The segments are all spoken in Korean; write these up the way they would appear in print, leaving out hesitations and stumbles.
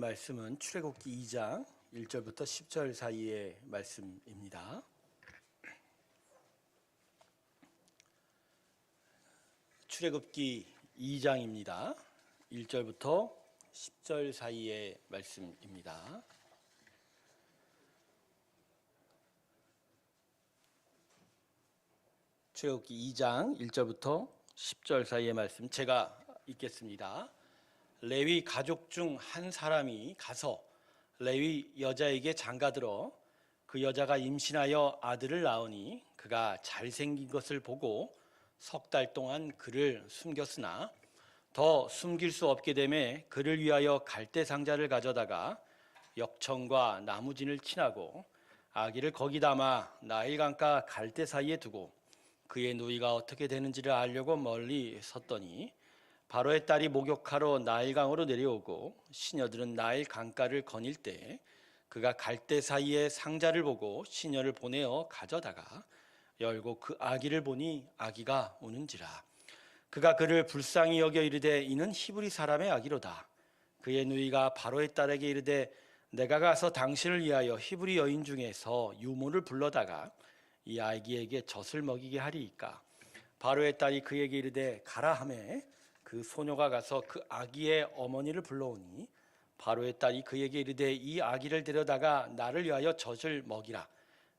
말씀은 출애굽기 2장 1절부터 10절 사이의 말씀입니다. 출애굽기 2장입니다. 1절부터 10절 사이의 말씀입니다. 출애굽기 2장 1절부터 10절 사이의 말씀 제가 읽겠습니다. 레위 가족 중 한 사람이 가서 레위 여자에게 장가들어 그 여자가 임신하여 아들을 낳으니 그가 잘생긴 것을 보고 석 달 동안 그를 숨겼으나 더 숨길 수 없게 되매 그를 위하여 갈대 상자를 가져다가 역청과 나무진을 친하고 아기를 거기 담아 나일강가 갈대 사이에 두고 그의 누이가 어떻게 되는지를 알려고 멀리 섰더니 바로의 딸이 목욕하러 나일강으로 내려오고 시녀들은 나일 강가를 거닐 때 그가 갈대 사이에 상자를 보고 시녀를 보내어 가져다가 열고 그 아기를 보니 아기가 우는지라. 그가 그를 불쌍히 여겨 이르되 이는 히브리 사람의 아기로다. 그의 누이가 바로의 딸에게 이르되 내가 가서 당신을 위하여 히브리 여인 중에서 유모를 불러다가 이 아기에게 젖을 먹이게 하리이까. 바로의 딸이 그에게 이르되 가라 하매 그 소녀가 가서 그 아기의 어머니를 불러오니 바로의 딸이 그에게 이르되 이 아기를 데려다가 나를 위하여 젖을 먹이라.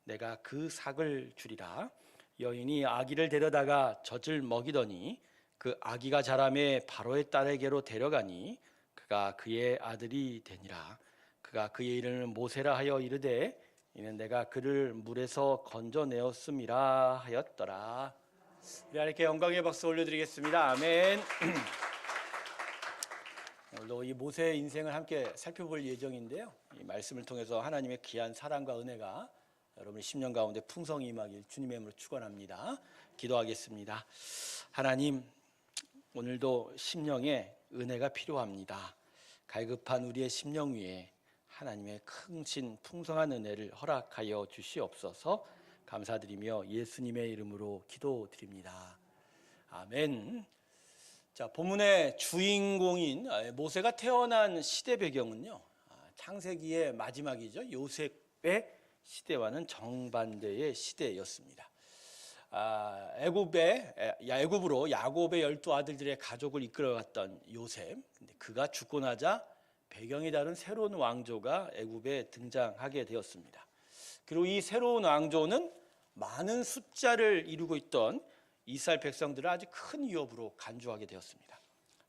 내가 그 삭을 주리라. 여인이 아기를 데려다가 젖을 먹이더니 그 아기가 자라매 바로의 딸에게로 데려가니 그가 그의 아들이 되니라. 그가 그의 이름을 모세라 하여 이르되 이는 내가 그를 물에서 건져내었음이라 하였더라. 우리 하나님께 영광의 박수 올려드리겠습니다. 아멘. 오늘도 이 모세의 인생을 함께 살펴볼 예정인데요. 이 말씀을 통해서 하나님의 귀한 사랑과 은혜가 여러분의 심령 가운데 풍성히 임하길 주님의 이름으로 축원합니다. 기도하겠습니다. 하나님, 오늘도 심령에 은혜가 필요합니다. 갈급한 우리의 심령 위에 하나님의 크신 풍성한 은혜를 허락하여 주시옵소서. 감사드리며 예수님의 이름으로 기도드립니다. 아멘. 자, 본문의 주인공인 모세가 태어난 시대 배경은요, 창세기의 마지막이죠. 요셉의 시대와는 정반대의 시대였습니다. 애굽으로 야곱의 12아들들의 가족을 이끌어갔던 요셉, 근데 그가 죽고 나자 배경이 다른 새로운 왕조가 애굽에 등장하게 되었습니다. 그리고 이 새로운 왕조는 많은 숫자를 이루고 있던 이스라엘 백성들을 아주 큰 위협으로 간주하게 되었습니다.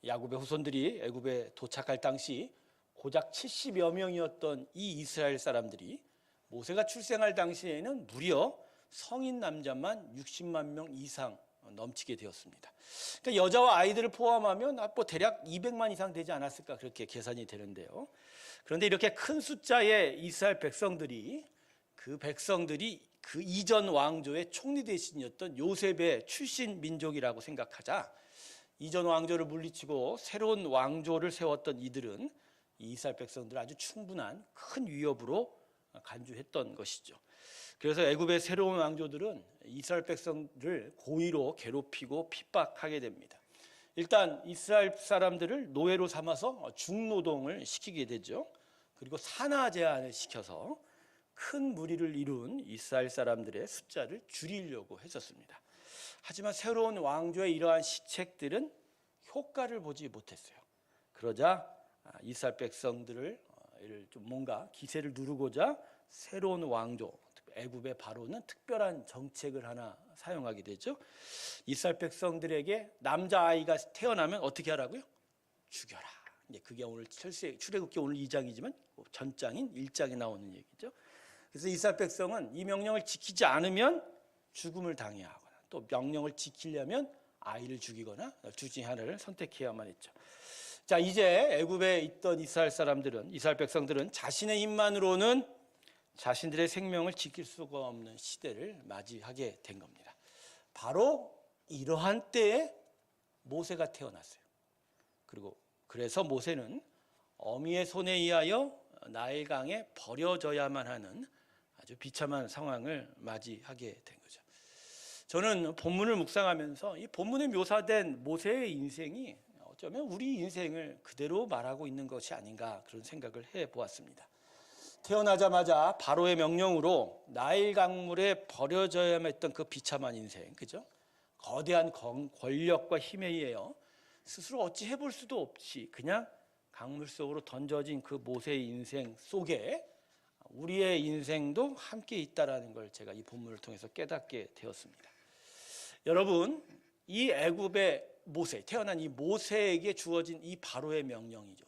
야곱의 후손들이 애굽에 도착할 당시 고작 70여 명이었던 이 이스라엘 사람들이 모세가 출생할 당시에는 무려 성인 남자만 60만 명 이상 넘치게 되었습니다. 그러니까 여자와 아이들을 포함하면 대략 200만 이상 되지 않았을까 그렇게 계산이 되는데요. 그런데 이렇게 큰 숫자의 이스라엘 백성들이 그 이전 왕조의 총리 대신이었던 요셉의 출신 민족이라고 생각하자 이전 왕조를 물리치고 새로운 왕조를 세웠던 이들은 이스라엘 백성들을 아주 충분한 큰 위협으로 간주했던 것이죠. 그래서 애굽의 새로운 왕조들은 이스라엘 백성들을 고의로 괴롭히고 핍박하게 됩니다. 일단 이스라엘 사람들을 노예로 삼아서 중노동을 시키게 되죠. 그리고 산하 제한을 시켜서 큰 무리를 이룬 이스라엘 사람들의 숫자를 줄이려고 했었습니다. 하지만 새로운 왕조의 이러한 시책들은 효과를 보지 못했어요. 그러자 이스라엘 백성들을 좀 뭔가 기세를 누르고자 새로운 왕조, 애굽의 바로는 특별한 정책을 하나 사용하게 되죠. 이스라엘 백성들에게 남자아이가 태어나면 어떻게 하라고요? 죽여라. 그게 오늘 출애굽기 오늘 2장이지만 전장인 1장에 나오는 얘기죠. 그래서 이스라엘 백성은 이 명령을 지키지 않으면 죽음을 당해야 하거나 또 명령을 지키려면 아이를 죽이거나 둘 중에 하나를 선택해야만 했죠. 자, 이제 애굽에 있던 이스라엘 백성들은 자신의 힘만으로는 자신들의 생명을 지킬 수가 없는 시대를 맞이하게 된 겁니다. 바로 이러한 때에 모세가 태어났어요. 그래서 모세는 어미의 손에 의하여 나일강에 버려져야만 하는 아주 비참한 상황을 맞이하게 된 거죠. 저는 본문을 묵상하면서 이 본문에 묘사된 모세의 인생이 어쩌면 우리 인생을 그대로 말하고 있는 것이 아닌가 그런 생각을 해보았습니다. 태어나자마자 바로의 명령으로 나일 강물에 버려져야만 했던 그 비참한 인생, 그죠? 거대한 권력과 힘에 의하여 스스로 어찌 해볼 수도 없이 그냥 강물 속으로 던져진 그 모세의 인생 속에 우리의 인생도 함께 있다라는 걸 제가 이 본문을 통해서 깨닫게 되었습니다. 여러분, 이 애굽의 모세, 태어난 이 모세에게 주어진 이 바로의 명령이죠.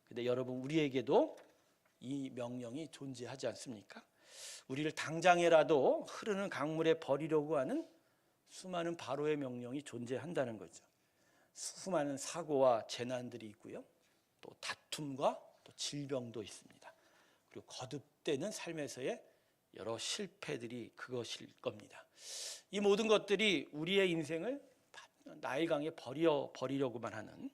근데 여러분, 우리에게도 이 명령이 존재하지 않습니까? 우리를 당장에라도 흐르는 강물에 버리려고 하는 수많은 바로의 명령이 존재한다는 거죠. 수많은 사고와 재난들이 있고요. 또 다툼과 또 질병도 있습니다. 그리고 거듭되는 삶에서의 여러 실패들이 그것일 겁니다. 이 모든 것들이 우리의 인생을 나일강에 버리려고만 하는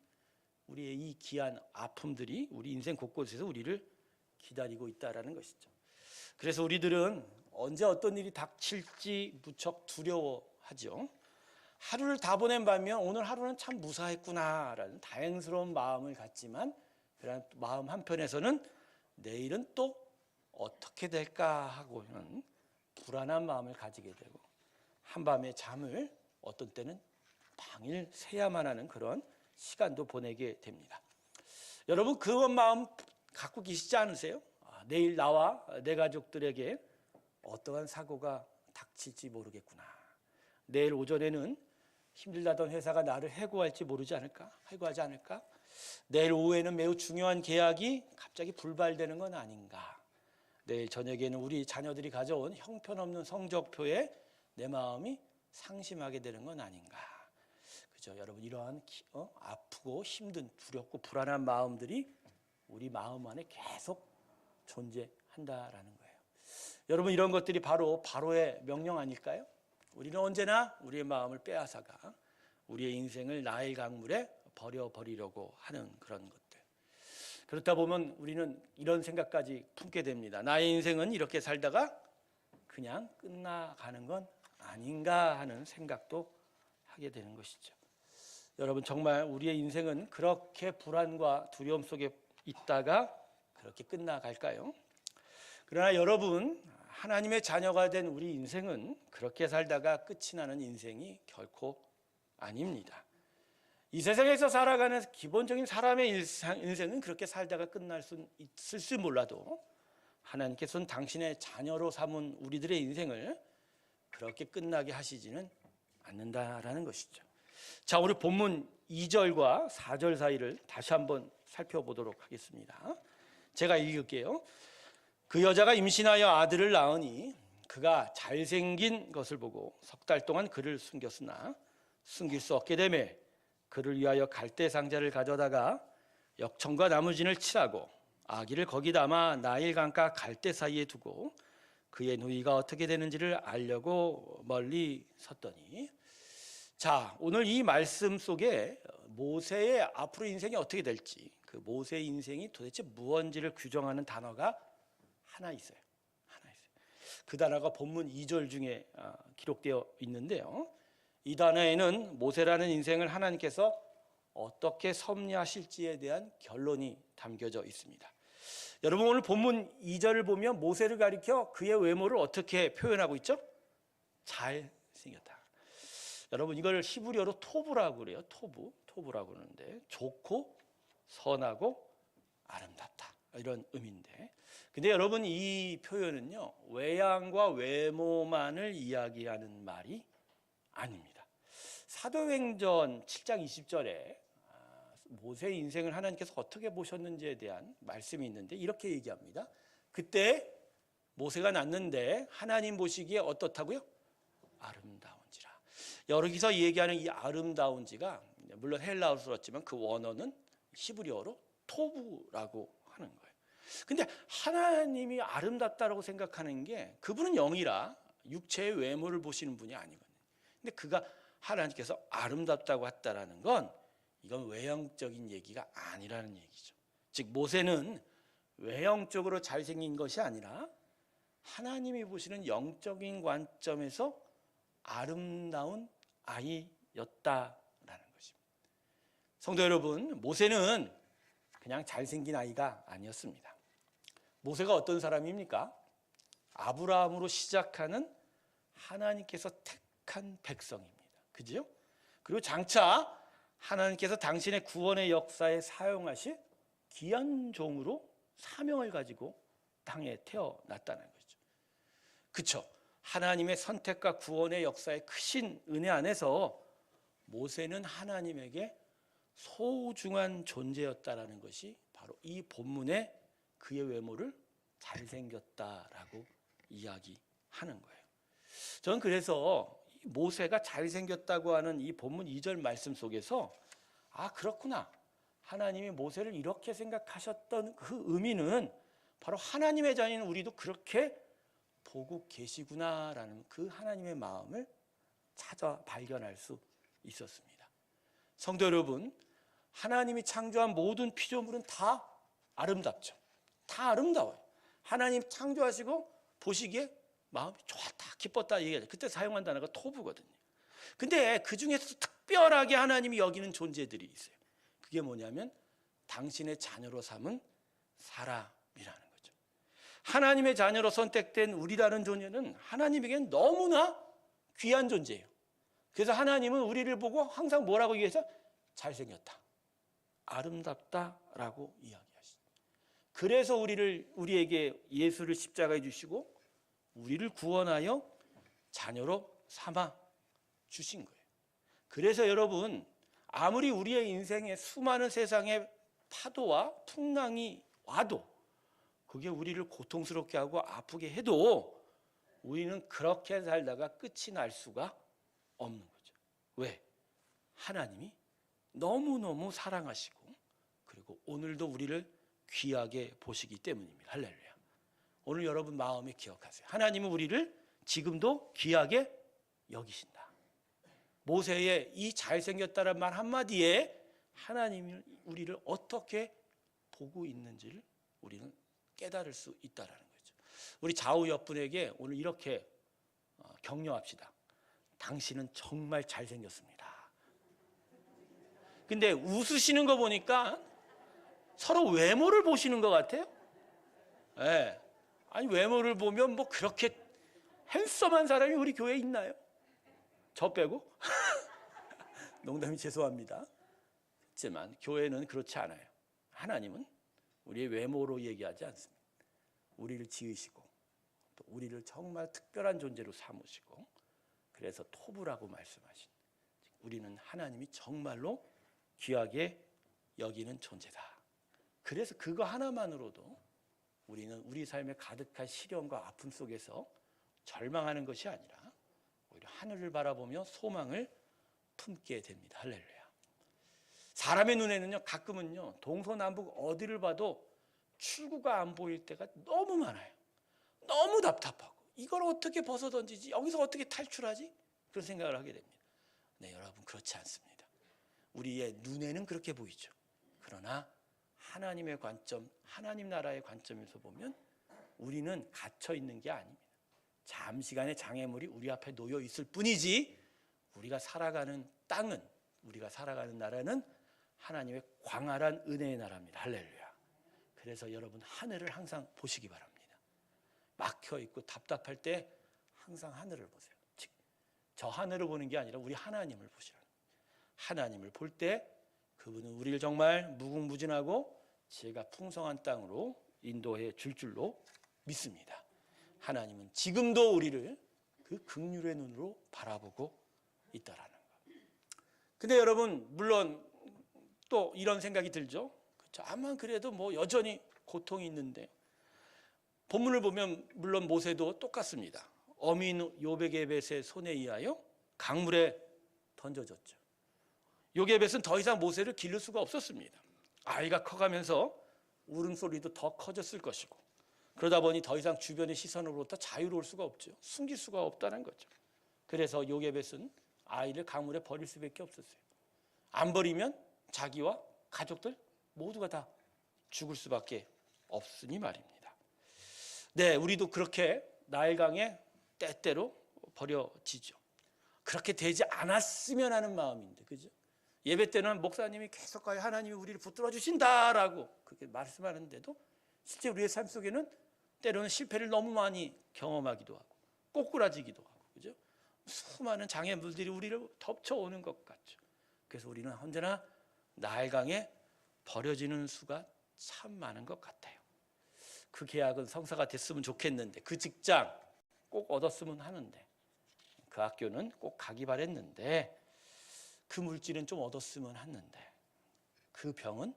우리의 이 귀한 아픔들이 우리 인생 곳곳에서 우리를 기다리고 있다라는 것이죠. 그래서 우리들은 언제 어떤 일이 닥칠지 무척 두려워하죠. 하루를 다 보낸 반면 오늘 하루는 참 무사했구나라는 다행스러운 마음을 갖지만 그런 마음 한편에서는 내일은 또 어떻게 될까 하고는 불안한 마음을 가지게 되고 한밤의 잠을 어떤 때는 당일 새야만 하는 그런 시간도 보내게 됩니다. 여러분, 그런 마음 갖고 계시지 않으세요? 내일 나와 내 가족들에게 어떠한 사고가 닥칠지 모르겠구나. 내일 오전에는 힘들다던 회사가 나를 해고할지 모르지 않을까? 해고하지 않을까? 내일 오후에는 매우 중요한 계약이 갑자기 불발되는 건 아닌가? 내일 저녁에는 우리 자녀들이 가져온 형편없는 성적표에 내 마음이 상심하게 되는 건 아닌가? 그죠? 여러분, 이러한 아프고 힘든 두렵고 불안한 마음들이 우리 마음 안에 계속 존재한다라는 거예요. 여러분, 이런 것들이 바로 바로의 명령 아닐까요? 우리는 언제나 우리의 마음을 빼앗아가 우리의 인생을 나일 강물에 버려버리려고 하는 그런 것들. 그렇다 보면 우리는 이런 생각까지 품게 됩니다. 나의 인생은 이렇게 살다가 그냥 끝나가는 건 아닌가 하는 생각도 하게 되는 것이죠. 여러분, 정말 우리의 인생은 그렇게 불안과 두려움 속에 있다가 그렇게 끝나갈까요? 그러나 여러분, 하나님의 자녀가 된 우리 인생은 그렇게 살다가 끝이 나는 인생이 결코 아닙니다. 이 세상에서 살아가는 기본적인 사람의 인생은 그렇게 살다가 끝날 수 있을지 몰라도 하나님께서는 당신의 자녀로 삼은 우리들의 인생을 그렇게 끝나게 하시지는 않는다라는 것이죠. 자, 우리 본문 2절과 4절 사이를 다시 한번 살펴보도록 하겠습니다. 제가 읽을게요. 그 여자가 임신하여 아들을 낳으니 그가 잘생긴 것을 보고 석 달 동안 그를 숨겼으나 숨길 수 없게 되매 그를 위하여 갈대 상자를 가져다가 역청과 나무진을 칠하고 아기를 거기 담아 나일 강가 갈대 사이에 두고 그의 누이가 어떻게 되는지를 알려고 멀리 섰더니, 자, 오늘 이 말씀 속에 모세의 앞으로 인생이 어떻게 될지, 그 모세의 인생이 도대체 무언지를 규정하는 단어가 하나 있어요. 그 단어가 본문 2절 중에 기록되어 있는데요. 이 단어에는 모세라는 인생을 하나님께서 어떻게 섭리하실지에 대한 결론이 담겨져 있습니다. 여러분, 오늘 본문 2절을 보면 모세를 가리켜 그의 외모를 어떻게 표현하고 있죠? 잘생겼다. 여러분, 이걸 히브리어로 토브라고 그래요. 토브라고 그러는데 좋고 선하고 아름답다, 이런 의미인데, 근데 여러분, 이 표현은요 외양과 외모만을 이야기하는 말이 아닙니다. 사도행전 7장 20절에 모세의 인생을 하나님께서 어떻게 보셨는지에 대한 말씀이 있는데 이렇게 얘기합니다. 그때 모세가 낳는데 하나님 보시기에 어떻다고요? 아름다운지라. 여기서 얘기하는 이 아름다운지가 물론 헬라어로 썼지만 그 원어는 히브리어로 토브라고 하는 거예요. 근데 하나님이 아름답다라고 생각하는 게, 그분은 영이라 육체의 외모를 보시는 분이 아니거든요. 근데 그가 하나님께서 아름답다고 했다라는 건 이건 외형적인 얘기가 아니라는 얘기죠. 즉 모세는 외형적으로 잘생긴 것이 아니라 하나님이 보시는 영적인 관점에서 아름다운 아이였다라는 것입니다. 성도 여러분, 모세는 그냥 잘생긴 아이가 아니었습니다. 모세가 어떤 사람입니까? 아브라함으로 시작하는 하나님께서 택한 백성입니다. 그죠? 그리고 장차 하나님께서 당신의 구원의 역사에 사용하실 귀한 종으로 사명을 가지고 땅에 태어났다는 거죠. 그렇죠? 하나님의 선택과 구원의 역사의 크신 은혜 안에서 모세는 하나님에게 소중한 존재였다라는 것이 바로 이 본문의 그의 외모를 잘생겼다라고 이야기하는 거예요. 저는 그래서 모세가 잘생겼다고 하는 이 본문 2절 말씀 속에서 그렇구나. 하나님이 모세를 이렇게 생각하셨던 그 의미는 바로 하나님의 자녀인 우리도 그렇게 보고 계시구나라는 그 하나님의 마음을 찾아 발견할 수 있었습니다. 성도 여러분, 하나님이 창조한 모든 피조물은 다 아름답죠. 다 아름다워요. 하나님 창조하시고 보시기에 마음이 좋았다, 기뻤다 얘기하죠. 그때 사용한 단어가 토부거든요. 근데 그 중에서 특별하게 하나님이 여기는 존재들이 있어요. 그게 뭐냐면 당신의 자녀로 삼은 사람이라는 거죠. 하나님의 자녀로 선택된 우리라는 존재는 하나님에게는 너무나 귀한 존재예요. 그래서 하나님은 우리를 보고 항상 뭐라고 얘기해서 잘생겼다, 아름답다라고 이야기하시죠. 그래서 우리에게 예수를 십자가에 주시고 우리를 구원하여 자녀로 삼아 주신 거예요. 그래서 여러분, 아무리 우리의 인생에 수많은 세상의 파도와 풍랑이 와도 그게 우리를 고통스럽게 하고 아프게 해도 우리는 그렇게 살다가 끝이 날 수가 없는 거죠. 왜? 하나님이 너무너무 사랑하시고 그리고 오늘도 우리를 귀하게 보시기 때문입니다. 할렐루야. 오늘 여러분 마음에 기억하세요. 하나님은 우리를 지금도 귀하게 여기신다. 모세의 이 잘생겼다는 말 한마디에 하나님이 우리를 어떻게 보고 있는지를 우리는 깨달을 수 있다는 거죠. 우리 좌우 옆분에게 오늘 이렇게 격려합시다. 당신은 정말 잘생겼습니다. 근데 웃으시는 거 보니까 서로 외모를 보시는 것 같아요. 네. 아니, 외모를 보면 뭐 그렇게 핸섬한 사람이 우리 교회에 있나요? 저 빼고? 농담이 죄송합니다. 하지만 교회는 그렇지 않아요. 하나님은 우리의 외모로 얘기하지 않습니다. 우리를 지으시고 또 우리를 정말 특별한 존재로 삼으시고 그래서 토부라고 말씀하신, 우리는 하나님이 정말로 귀하게 여기는 존재다. 그래서 그거 하나만으로도 우리는 우리 삶에 가득한 시련과 아픔 속에서 절망하는 것이 아니라 오히려 하늘을 바라보며 소망을 품게 됩니다. 할렐루야. 사람의 눈에는요, 가끔은요, 동서남북 어디를 봐도 출구가 안 보일 때가 너무 많아요. 너무 답답하고 이걸 어떻게 벗어던지지? 여기서 어떻게 탈출하지? 그런 생각을 하게 됩니다. 네, 여러분, 그렇지 않습니다. 우리의 눈에는 그렇게 보이죠. 그러나 하나님의 관점, 하나님 나라의 관점에서 보면 우리는 갇혀 있는 게 아닙니다. 잠시간의 장애물이 우리 앞에 놓여 있을 뿐이지 우리가 살아가는 땅은, 우리가 살아가는 나라는 하나님의 광활한 은혜의 나라입니다. 할렐루야. 그래서 여러분, 하늘을 항상 보시기 바랍니다. 막혀 있고 답답할 때 항상 하늘을 보세요. 즉, 저 하늘을 보는 게 아니라 우리 하나님을 보시라는 거예요. 하나님을 볼 때 그분은 우리를 정말 무궁무진하고 지혜가 풍성한 땅으로 인도해 줄 줄로 믿습니다. 하나님은 지금도 우리를 그 긍휼의 눈으로 바라보고 있다라는 거. 근데 여러분, 물론 또 이런 생각이 들죠. 그렇죠? 아마 그래도 뭐 여전히 고통이 있는데, 본문을 보면 물론 모세도 똑같습니다. 어민 요베게벳의 손에 의하여 강물에 던져졌죠. 요게벳은 더 이상 모세를 기를 수가 없었습니다. 아이가 커가면서 울음소리도 더 커졌을 것이고, 그러다 보니 더 이상 주변의 시선으로부터 자유로울 수가 없죠. 숨길 수가 없다는 거죠. 그래서 요게벳은 아이를 강물에 버릴 수밖에 없었어요. 안 버리면 자기와 가족들 모두가 다 죽을 수밖에 없으니 말입니다. 네, 우리도 그렇게 나일강에 때때로 버려지죠. 그렇게 되지 않았으면 하는 마음인데, 그죠? 예배 때는 목사님이 계속 가요. 하나님이 우리를 붙들어 주신다라고 그렇게 말씀하는데도 실제 우리의 삶 속에는 때로는 실패를 너무 많이 경험하기도 하고 꼬꾸라지기도 하고, 그죠? 수많은 장애물들이 우리를 덮쳐오는 것 같죠. 그래서 우리는 언제나 나일강에 버려지는 수가 참 많은 것 같아요. 그 계약은 성사가 됐으면 좋겠는데, 그 직장 꼭 얻었으면 하는데, 그 학교는 꼭 가기 바랬는데, 그 물질은 좀 얻었으면 하는데, 그 병은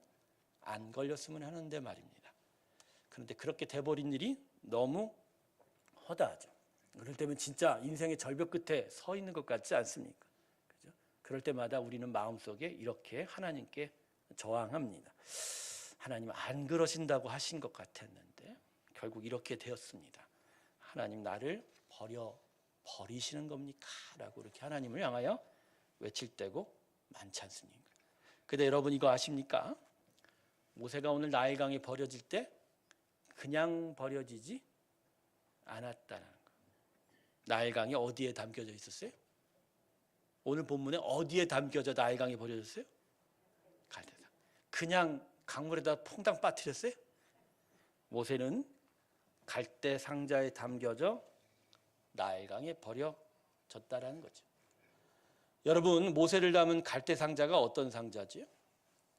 안 걸렸으면 하는데 말입니다. 그런데 그렇게 돼버린 일이 너무 허다하죠. 그럴 때면 진짜 인생의 절벽 끝에 서 있는 것 같지 않습니까? 그죠? 그럴 때마다 우리는 마음속에 이렇게 하나님께 저항합니다. 하나님 안 그러신다고 하신 것 같았는데 결국 이렇게 되었습니다. 하나님 나를 버리시는 겁니까? 라고 이렇게 하나님을 향하여 외칠 때고 많지 않습니까? 근데 여러분 이거 아십니까? 모세가 오늘 나일강에 버려질 때 그냥 버려지지 않았다는 거. 나일강이 어디에 담겨져 있었어요? 오늘 본문에 어디에 담겨져 나일강에 버려졌어요? 갈대상. 그냥 강물에다 퐁당 빠뜨렸어요? 모세는 갈대 상자에 담겨져 나일강에 버려졌다라는 거죠. 여러분, 모세를 담은 갈대 상자가 어떤 상자지요?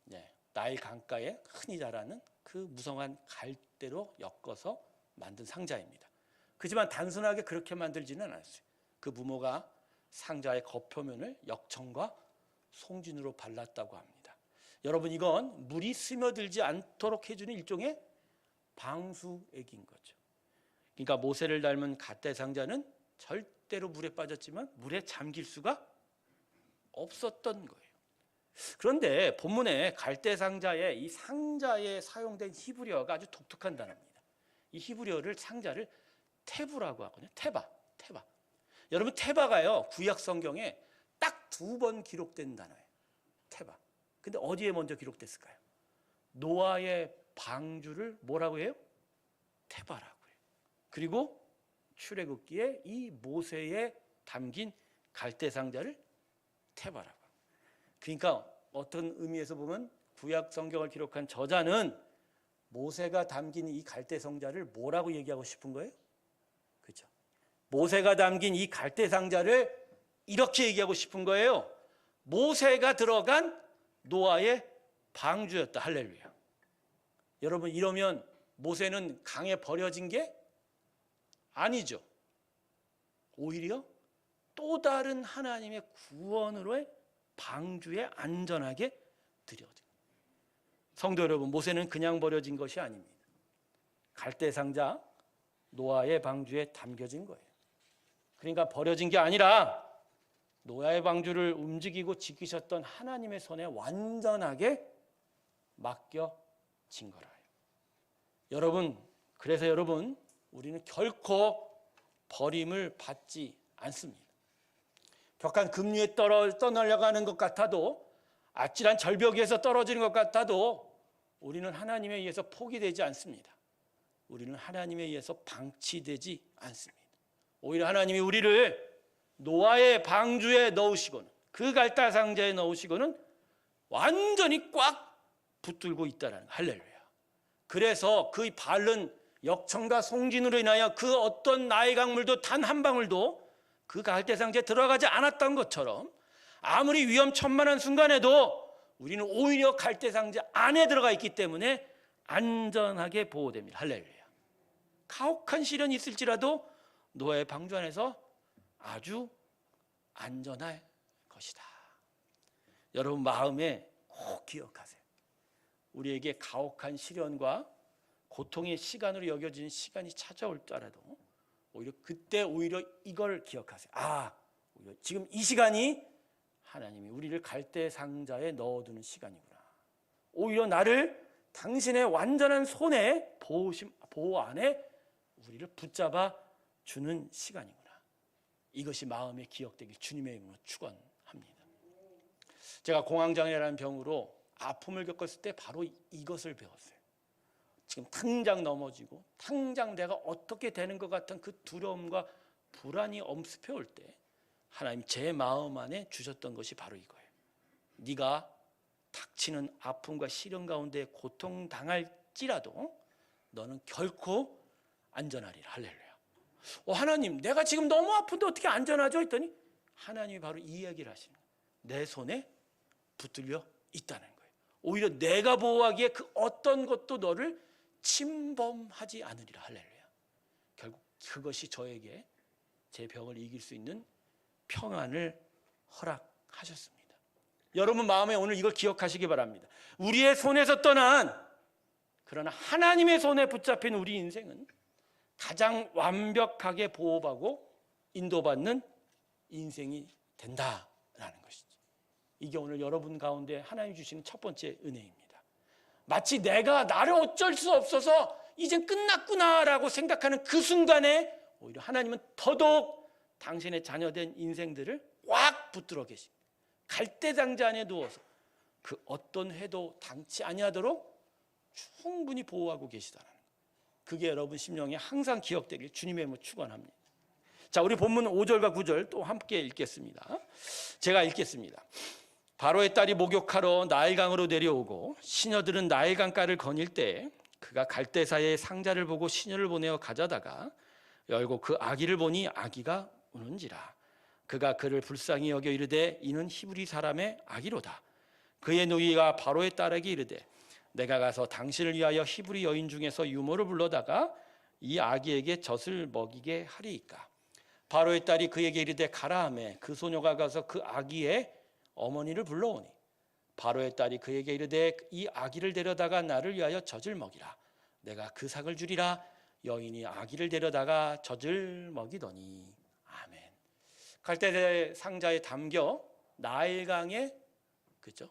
네, 나일 강가에 흔히 자라는 그 무성한 갈대로 엮어서 만든 상자입니다. 그렇지만 단순하게 그렇게 만들지는 않았어요. 그 부모가 상자의 겉표면을 역청과 송진으로 발랐다고 합니다. 여러분, 이건 물이 스며들지 않도록 해주는 일종의 방수액인 거죠. 그러니까 모세를 닮은 갈대 상자는 절대로 물에 빠졌지만 물에 잠길 수가 없었던 거예요. 그런데 본문에 갈대 상자에 이 상자에 사용된 히브리어가 아주 독특한 단어입니다. 이 히브리어를 상자를 테부라고 하거든요. 테바. 여러분 테바가요 구약 성경에 딱 2번 기록된 단어예요. 테바. 근데 어디에 먼저 기록됐을까요? 노아의 방주를 뭐라고 해요? 테바라고 해요. 그리고 출애굽기에 이 모세에 담긴 갈대 상자를 테바라고. 그러니까 어떤 의미에서 보면 구약 성경을 기록한 저자는 모세가 담긴 이 갈대 상자를 뭐라고 얘기하고 싶은 거예요? 그렇죠? 모세가 담긴 이 갈대 상자를 이렇게 얘기하고 싶은 거예요. 모세가 들어간 노아의 방주였다. 할렐루야. 여러분 이러면 모세는 강에 버려진 게 아니죠. 오히려 또 다른 하나님의 구원으로의 방주에 안전하게 들여진. 성도 여러분, 모세는 그냥 버려진 것이 아닙니다. 갈대 상자 노아의 방주에 담겨진 거예요. 그러니까 버려진 게 아니라 노아의 방주를 움직이고 지키셨던 하나님의 손에 완전하게 맡겨진 거라요. 여러분, 그래서 여러분 우리는 결코 버림을 받지 않습니다. 격한 급류에 떠날려가는 것 같아도, 아찔한 절벽 위에서 떨어지는 것 같아도 우리는 하나님에 의해서 포기되지 않습니다. 우리는 하나님에 의해서 방치되지 않습니다. 오히려 하나님이 우리를 노아의 방주에 넣으시고는, 그 갈대 상자에 넣으시고는 완전히 꽉 붙들고 있다는, 할렐루야. 그래서 그 바른 역청과 송진으로 인하여 그 어떤 나일강 물도 단 한 방울도 그 갈대 상자에 들어가지 않았던 것처럼, 아무리 위험천만한 순간에도 우리는 오히려 갈대 상자 안에 들어가 있기 때문에 안전하게 보호됩니다. 할렐루야. 가혹한 시련이 있을지라도 노아의 방주 안에서 아주 안전할 것이다. 여러분 마음에 꼭 기억하세요. 우리에게 가혹한 시련과 고통의 시간으로 여겨지는 시간이 찾아올 때라도 오히려 그때 오히려 이걸 기억하세요. 오히려 지금 이 시간이 하나님이 우리를 갈대 상자에 넣어두는 시간이구나. 오히려 나를 당신의 완전한 손에 보호 안에 우리를 붙잡아 주는 시간이구나. 이것이 마음에 기억되길 주님의 이름으로 축원합니다. 제가 공황장애라는 병으로 아픔을 겪었을 때 바로 이것을 배웠어요. 지금 당장 넘어지고 당장 내가 어떻게 되는 것 같은 그 두려움과 불안이 엄습해 올 때 하나님 제 마음 안에 주셨던 것이 바로 이거예요. 네가 닥치는 아픔과 시련 가운데 고통당할지라도 너는 결코 안전하리라. 할렐루야. 하나님, 내가 지금 너무 아픈데 어떻게 안전하죠? 했더니 하나님이 바로 이 이야기를 하시는 거예요. 내 손에 붙들려 있다는 거예요. 오히려 내가 보호하기에 그 어떤 것도 너를 침범하지 않으리라. 할렐루야. 결국 그것이 저에게 제 병을 이길 수 있는 평안을 허락하셨습니다. 여러분 마음에 오늘 이걸 기억하시기 바랍니다. 우리의 손에서 떠난, 그러나 하나님의 손에 붙잡힌 우리 인생은 가장 완벽하게 보호받고 인도받는 인생이 된다라는 것이죠. 이게 오늘 여러분 가운데 하나님 주시는 첫 번째 은혜입니다. 마치 내가 나를 어쩔 수 없어서 이젠 끝났구나라고 생각하는 그 순간에 오히려 하나님은 더더욱 당신의 자녀된 인생들을 꽉 붙들어 계십니다. 갈대상자 안에 누워서 그 어떤 해도 당치 아니하도록 충분히 보호하고 계시다는 거예요. 그게 여러분 심령에 항상 기억되길 주님의 이름으로 축원합니다. 자, 우리 본문 5절과 9절 또 함께 읽겠습니다. 제가 읽겠습니다. 바로의 딸이 목욕하러 나일강으로 내려오고 시녀들은 나일강가를 거닐 때 그가 갈대사의 상자를 보고 시녀를 보내어 가져다가 열고 그 아기를 보니 아기가 우는지라. 그가 그를 불쌍히 여겨 이르되 이는 히브리 사람의 아기로다. 그의 누이가 바로의 딸에게 이르되 내가 가서 당신을 위하여 히브리 여인 중에서 유모를 불러다가 이 아기에게 젖을 먹이게 하리이까. 바로의 딸이 그에게 이르되 가라 하매 그 소녀가 가서 그 아기의 어머니를 불러오니 바로의 딸이 그에게 이르되 이 아기를 데려다가 나를 위하여 젖을 먹이라. 내가 그 삭을 주리라. 여인이 아기를 데려다가 젖을 먹이더니. 아멘. 갈대 상자에 담겨 나일강에 그죠?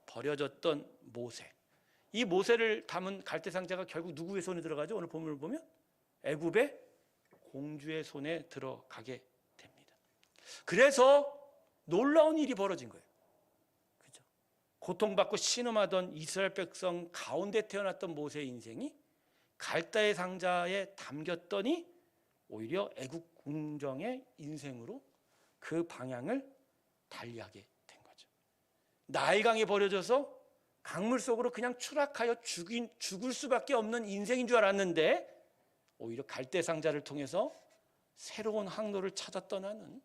버려졌던 모세. 이 모세를 담은 갈대 상자가 결국 누구의 손에 들어가죠? 오늘 본문을 보면 애굽의 공주의 손에 들어가게 됩니다. 그래서 놀라운 일이 벌어진 거예요. 그죠? 고통받고 신음하던 이스라엘 백성 가운데 태어났던 모세의 인생이 갈대의 상자에 담겼더니 오히려 애국 궁정의 인생으로 그 방향을 달리하게 된 거죠. 나일강에 버려져서 강물 속으로 그냥 추락하여 죽을 수밖에 없는 인생인 줄 알았는데 오히려 갈대 상자를 통해서 새로운 항로를 찾아 떠나는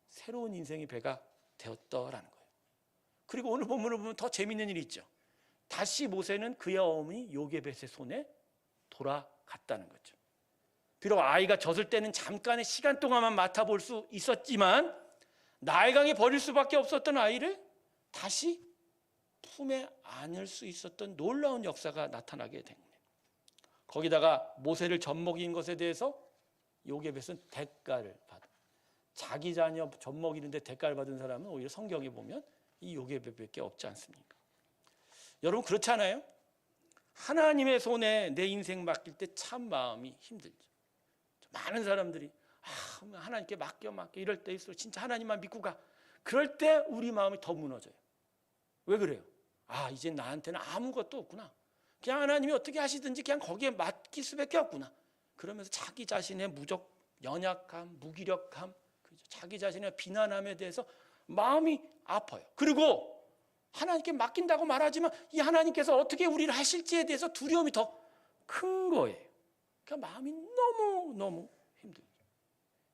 새로운 인생의 배가 되었더라는 거예요. 그리고 오늘 본문을 보면 더 재미있는 일이 있죠. 다시 모세는 그의 어머니 요게벳의 손에 돌아갔다는 거죠. 비록 아이가 젖을 때는 잠깐의 시간 동안만 맡아볼 수 있었지만 나일강에 버릴 수밖에 없었던 아이를 다시 품에 안을 수 있었던 놀라운 역사가 나타나게 된 거예요. 거기다가 모세를 젖먹인 것에 대해서 요게벳은 대가를 받아. 자기 자녀 젖먹이는데 대가를 받은 사람은 오히려 성경에 보면 이 요게벳밖에 없지 않습니까? 여러분 그렇지 않아요? 하나님의 손에 내 인생 맡길 때 참 마음이 힘들죠. 많은 사람들이 하나님께 맡겨 이럴 때일수록 진짜 하나님만 믿고 가. 그럴 때 우리 마음이 더 무너져요. 왜 그래요? 이제 나한테는 아무것도 없구나. 그냥 하나님이 어떻게 하시든지 그냥 거기에 맡길 수밖에 없구나. 그러면서 자기 자신의 연약함, 무기력함, 자기 자신의 비난함에 대해서 마음이 아파요. 그리고 하나님께 맡긴다고 말하지만 이 하나님께서 어떻게 우리를 하실지에 대해서 두려움이 더 큰 거예요. 그러니까 마음이 너무 힘들죠.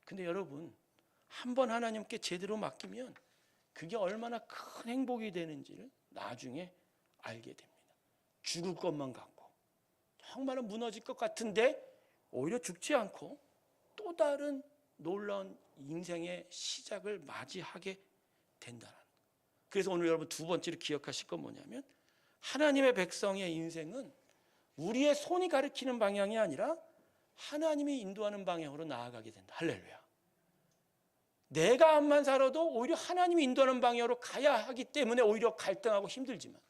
근데 여러분 한번 하나님께 제대로 맡기면 그게 얼마나 큰 행복이 되는지를 나중에 알게 됩니다. 죽을 것만 같고 정말 무너질 것 같은데 오히려 죽지 않고 또 다른 놀라운 인생의 시작을 맞이하게 된다는 거예요. 그래서 오늘 여러분 두 번째로 기억하실 건 뭐냐면 하나님의 백성의 인생은 우리의 손이 가리키는 방향이 아니라 하나님이 인도하는 방향으로 나아가게 된다. 할렐루야. 내가 암만 살아도 오히려 하나님이 인도하는 방향으로 가야 하기 때문에 오히려 갈등하고 힘들지만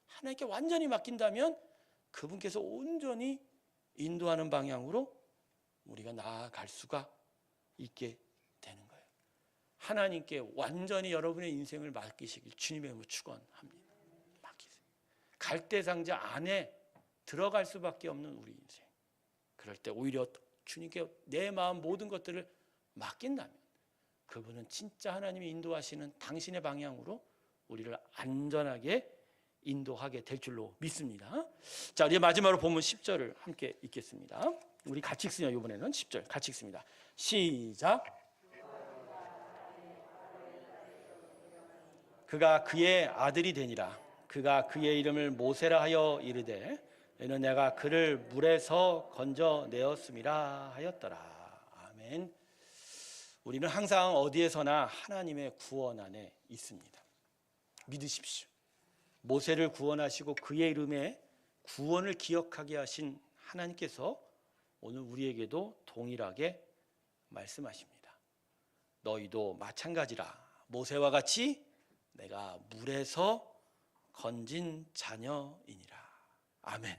하나님께 완전히 맡긴다면 그분께서 온전히 인도하는 방향으로 우리가 나아갈 수가 있게 되는 거예요. 하나님께 완전히 여러분의 인생을 맡기시길 주님의 이름으로 축원합니다. 맡기세요. 갈대상자 안에 들어갈 수밖에 없는 우리 인생. 그럴 때 오히려 주님께 내 마음 모든 것들을 맡긴다면 그분은 진짜 하나님이 인도하시는 당신의 방향으로 우리를 안전하게 인도하게 될 줄로 믿습니다. 자, 우리 마지막으로 본문 10절을 함께 읽겠습니다. 우리 같이 읽으요. 이번에는 10절 같이 읽습니다. 시작. 그가 그의 아들이 되니라. 그가 그의 이름을 모세라 하여 이르되 이는 내가 그를 물에서 건져내었음이라 하였더라. 아멘. 우리는 항상 어디에서나 하나님의 구원 안에 있습니다. 믿으십시오. 모세를 구원하시고 그의 이름에 구원을 기억하게 하신 하나님께서 오늘 우리에게도 동일하게 말씀하십니다. 너희도 마찬가지라. 모세와 같이 내가 물에서 건진 자녀이니라. 아멘.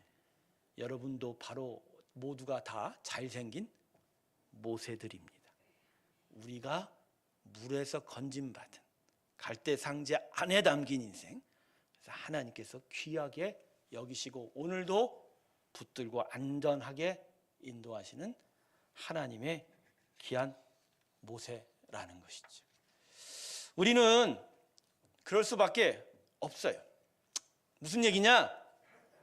여러분도 바로 모두가 다 잘생긴 모세들입니다. 우리가 물에서 건진받은 갈대상자 안에 담긴 인생, 그래서 하나님께서 귀하게 여기시고 오늘도 붙들고 안전하게 인도하시는 하나님의 귀한 모세라는 것이죠. 우리는 그럴 수밖에 없어요. 무슨 얘기냐?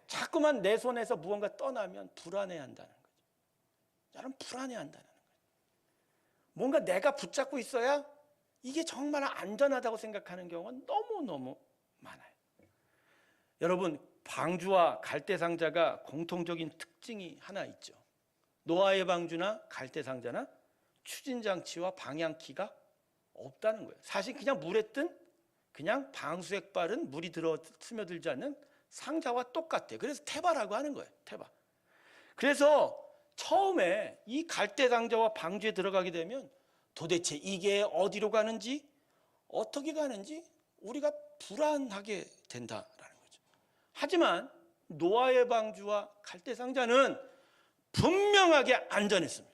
자꾸만 내 손에서 무언가 떠나면 불안해한다는 거죠. 여러분, 불안해한다는 거예요. 뭔가 내가 붙잡고 있어야 이게 정말 안전하다고 생각하는 경우가 너무너무 많아요. 여러분, 방주와 갈대상자가 공통적인 특징이 하나 있죠. 노아의 방주나 갈대상자나 추진장치와 방향키가 없다는 거예요. 사실 그냥 물에 뜬 그냥 방수액 바른 물이 스며들지 않는 상자와 똑같아요. 그래서 태바라고 하는 거예요. 태바. 그래서 처음에 이 갈대상자와 방주에 들어가게 되면 도대체 이게 어디로 가는지 어떻게 가는지 우리가 불안하게 된다라는 거죠. 하지만 노아의 방주와 갈대상자는 분명하게 안전했습니다.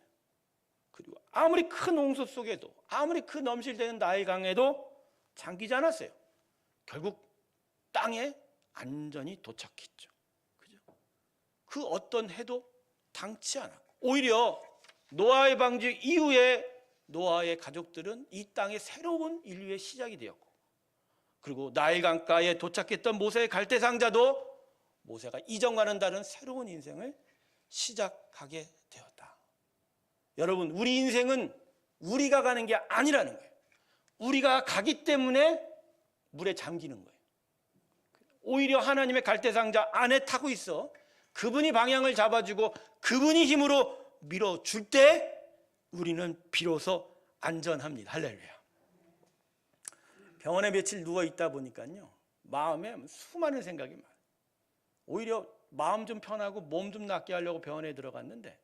그리고 아무리 큰 홍수 속에도 아무리 큰 넘실대는 나일 강에도 잠기지 않았어요. 결국 땅에 안전히 도착했죠. 그죠? 그 어떤 해도 당치 않았고 오히려 노아의 방주 이후에 노아의 가족들은 이 땅의 새로운 인류의 시작이 되었고, 그리고 나일 강가에 도착했던 모세의 갈대상자도 모세가 이전과는 다른 새로운 인생을 시작하게 되었다. 여러분, 우리 인생은 우리가 가는 게 아니라는 거예요. 우리가 가기 때문에 물에 잠기는 거예요. 오히려 하나님의 갈대상자 안에 타고 있어 그분이 방향을 잡아주고 그분이 힘으로 밀어줄 때 우리는 비로소 안전합니다. 할렐루야. 병원에 며칠 누워있다 보니까요, 마음에 수많은 생각이 많아요. 오히려 마음 좀 편하고 몸 좀 낫게 하려고 병원에 들어갔는데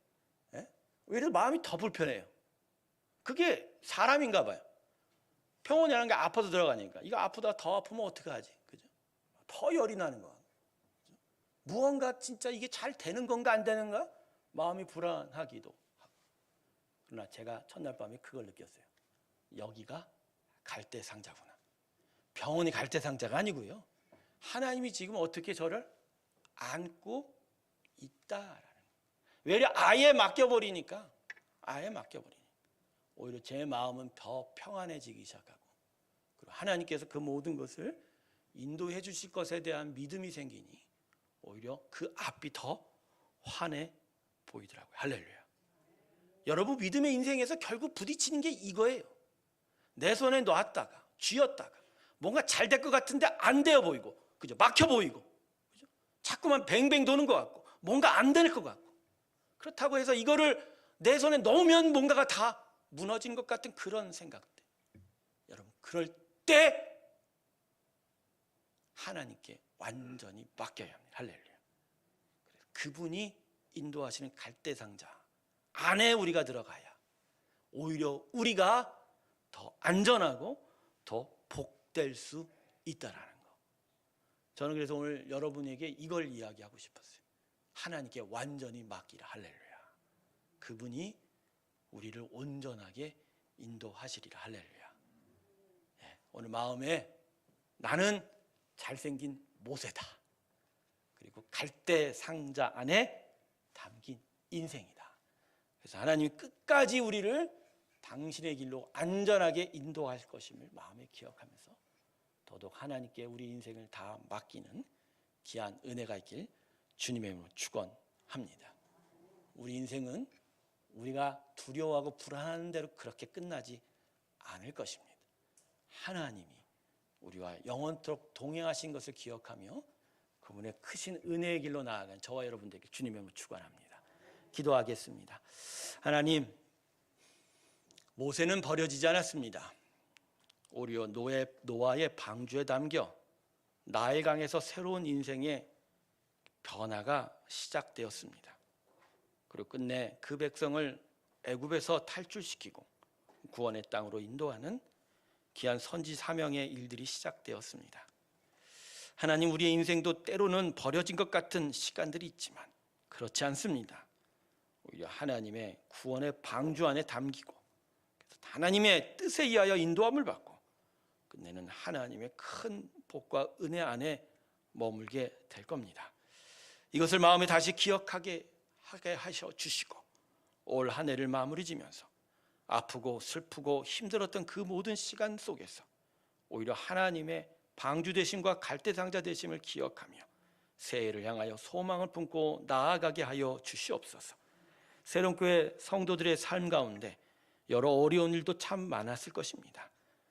오히려 마음이 더 불편해요. 그게 사람인가 봐요. 병원이라는 게 아파서 들어가니까 이거 아프다가 더 아프면 어떡하지? 그죠? 더 열이 나는 거야. 그죠? 무언가 진짜 이게 잘 되는 건가 안 되는가? 마음이 불안하기도 하고. 그러나 제가 첫날 밤에 그걸 느꼈어요. 여기가 갈대상자구나. 병원이 갈대상자가 아니고요. 하나님이 지금 어떻게 저를 안고 있다라는 거예요. 왜냐? 아예 맡겨버리니까 오히려 제 마음은 더 평안해지기 시작하고, 그리고 하나님께서 그 모든 것을 인도해 주실 것에 대한 믿음이 생기니 오히려 그 앞이 더 환해 보이더라고요. 할렐루야. 여러분, 믿음의 인생에서 결국 부딪히는 게 이거예요. 내 손에 놨다가 쥐었다가 뭔가 잘 될 것 같은데 안 되어 보이고, 그죠? 막혀 보이고, 그죠? 자꾸만 뱅뱅 도는 것 같고 뭔가 안 될 것 같고, 그렇다고 해서 이거를 내 손에 넣으면 뭔가가 다 무너진 것 같은 그런 생각들. 여러분, 그럴 때 하나님께 완전히 맡겨야 합니다. 할렐루야. 그분이 인도하시는 갈대상자 안에 우리가 들어가야 오히려 우리가 더 안전하고 더 복될 수 있다라는 거. 저는 그래서 오늘 여러분에게 이걸 이야기하고 싶었어요. 하나님께 완전히 맡기라. 할렐루야. 그분이 우리를 온전하게 인도하시리라. 할렐루야. 오늘 마음에 나는 잘생긴 모세다. 그리고 갈대 상자 안에 담긴 인생이다. 그래서 하나님이 끝까지 우리를 당신의 길로 안전하게 인도할 것임을 마음에 기억하면서 더더욱 하나님께 우리 인생을 다 맡기는 귀한 은혜가 있길 주님의 이름으로 축원합니다. 우리 인생은 우리가 두려워하고 불안한 대로 그렇게 끝나지 않을 것입니다. 하나님이 우리와 영원토록 동행하신 것을 기억하며 그분의 크신 은혜의 길로 나아간 저와 여러분들에게 주님의 이름으로 축원합니다. 기도하겠습니다. 하나님, 모세는 버려지지 않았습니다. 오히려 노아의 방주에 담겨 나일강에서 새로운 인생의 변화가 시작되었습니다. 그리고 끝내 그 백성을 애굽에서 탈출시키고 구원의 땅으로 인도하는 귀한 선지 사명의 일들이 시작되었습니다. 하나님, 우리의 인생도 때로는 버려진 것 같은 시간들이 있지만 그렇지 않습니다. 오히려 하나님의 구원의 방주 안에 담기고 하나님의 뜻에 의하여 인도함을 받고 끝내는 하나님의 큰 복과 은혜 안에 머물게 될 겁니다. 이것을 마음에 다시 기억하게 하셔 주시고 올 한 해를 마무리 지면서 아프고 슬프고 힘들었던 그 모든 시간 속에서 오히려 하나님의 방주 되심과 갈대상자 되심을 기억하며 새해를 향하여 소망을 품고 나아가게 하여 주시옵소서. 새로운 교회 성도들의 삶 가운데 여러 어려운 일도 참 많았을 것입니다.